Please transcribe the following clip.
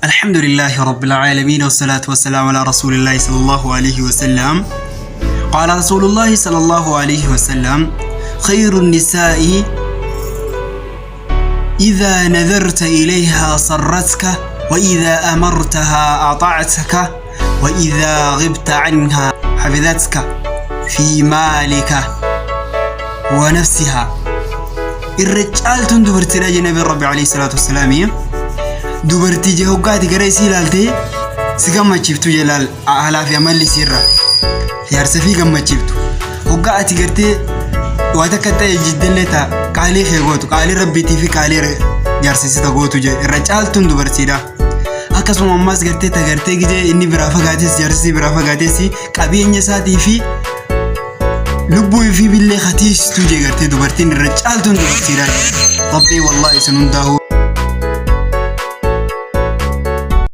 الحمد لله رب العالمين والصلاة والسلام على رسول الله صلى الله عليه وسلم. قال رسول الله صلى الله عليه وسلم: خير النساء إذا نذرت إليها صرتك، وإذا أمرتها أطعتك، وإذا غبت عنها حفظتك في مالك ونفسها. الرجال تندبرتي لجنبي الرب عليه الصلاة والسلام dubartii je hoggaati gara isii ilaaltee si gammachiiftu jalaal halaaf yamalli sirra yaarsa fi gammachiiftu hoggaati gartee waan akka ta'e jiddelleta qaalii keegootu qaalii rabbiitii fi qaalii jaarsisita gootu je irra caaltuun dubartiidha. Akkasuma ammas gartee tagartee gije inni biraa fagaates jaarsisi biraa fagaates qabeenya isaatii fi lubbuu fi billee khatiistu je gartee dubartiin irra caaltuun dubartiidha. Rabbi wallahi sunundahu